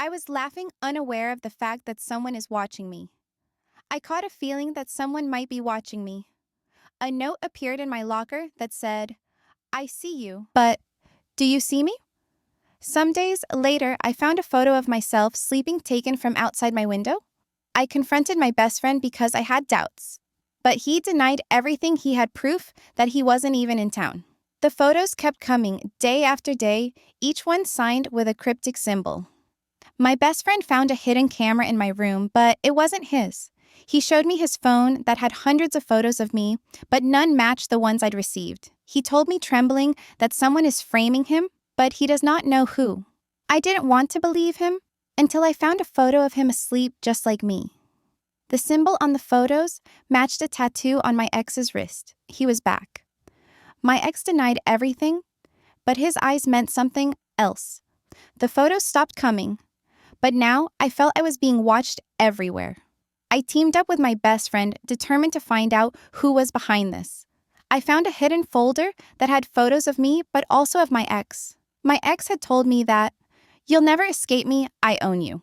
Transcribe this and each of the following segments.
I was laughing, unaware of the fact that someone is watching me. I caught a feeling that someone might be watching me. A note appeared in my locker that said, "I see you, but do you see me?" Some days later, I found a photo of myself sleeping taken from outside my window. I confronted my best friend because I had doubts, but he denied everything. He had proof that he wasn't even in town. The photos kept coming day after day, each one signed with a cryptic symbol. My best friend found a hidden camera in my room, but it wasn't his. He showed me his phone that had hundreds of photos of me, but none matched the ones I'd received. He told me, trembling, that someone is framing him, but he does not know who. I didn't want to believe him until I found a photo of him asleep just like me. The symbol on the photos matched a tattoo on my ex's wrist. He was back. My ex denied everything, but his eyes meant something else. The photos stopped coming, but now I felt I was being watched everywhere. I teamed up with my best friend, determined to find out who was behind this. I found a hidden folder that had photos of me, but also of my ex. My ex had told me that, "You'll never escape me, I own you."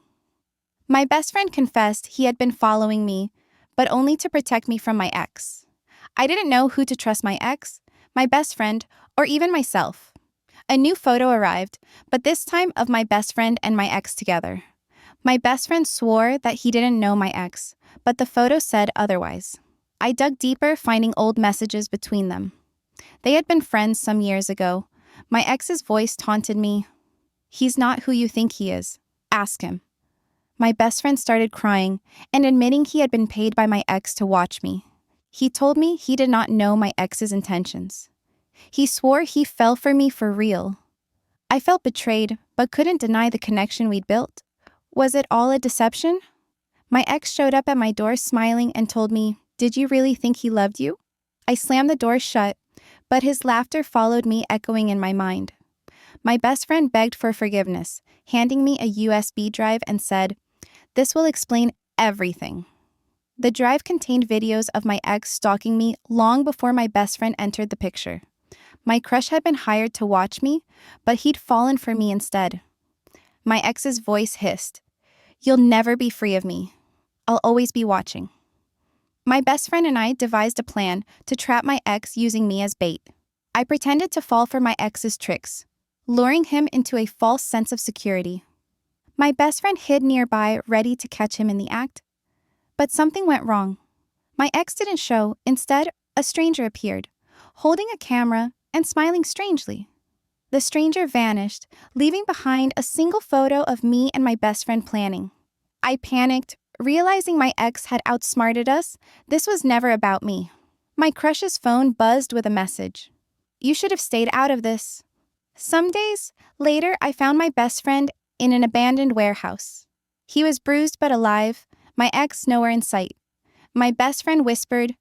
My best friend confessed he had been following me, but only to protect me from my ex. I didn't know who to trust, my ex, my best friend, or even myself. A new photo arrived, but this time of my best friend and my ex together. My best friend swore that he didn't know my ex, but the photo said otherwise. I dug deeper, finding old messages between them. They had been friends some years ago. My ex's voice taunted me. "He's not who you think he is. Ask him." My best friend started crying and admitting he had been paid by my ex to watch me. He told me he did not know my ex's intentions. He swore he fell for me for real. I felt betrayed, but couldn't deny the connection we'd built. Was it all a deception? My ex showed up at my door smiling and told me, "Did you really think he loved you?" I slammed the door shut, but his laughter followed me, echoing in my mind. My best friend begged for forgiveness, handing me a USB drive and said, "This will explain everything." The drive contained videos of my ex stalking me long before my best friend entered the picture. My crush had been hired to watch me, but he'd fallen for me instead. My ex's voice hissed, "You'll never be free of me. I'll always be watching." My best friend and I devised a plan to trap my ex using me as bait. I pretended to fall for my ex's tricks, luring him into a false sense of security. My best friend hid nearby, ready to catch him in the act. But something went wrong. My ex didn't show. Instead, a stranger appeared, holding a camera and smiling strangely. The stranger vanished, leaving behind a single photo of me and my best friend planning. I panicked, realizing my ex had outsmarted us. This was never about me. My crush's phone buzzed with a message. "You should have stayed out of this." Some days later, I found my best friend in an abandoned warehouse. He was bruised but alive, my ex nowhere in sight. My best friend whispered,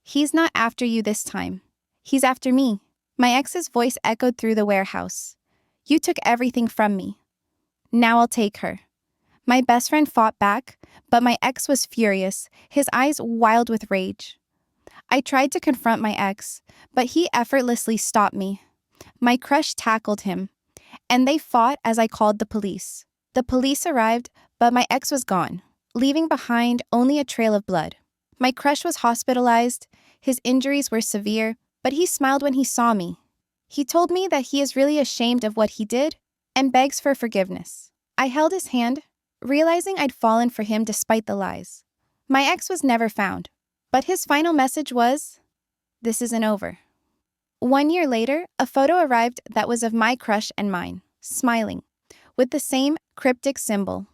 "He's not after you this time. He's after me." My ex's voice echoed through the warehouse. "You took everything from me. Now I'll take her." My best friend fought back, but my ex was furious, his eyes wild with rage. I tried to confront my ex, but he effortlessly stopped me. My crush tackled him, and they fought as I called the police. The police arrived, but my ex was gone, leaving behind only a trail of blood. My crush was hospitalized. His injuries were severe, but he smiled when he saw me. He told me that he is really ashamed of what he did and begs for forgiveness. I held his hand, realizing I'd fallen for him despite the lies. My ex was never found, but his final message was, "This isn't over." 1 year later, a photo arrived that was of my crush and mine, smiling, with the same cryptic symbol.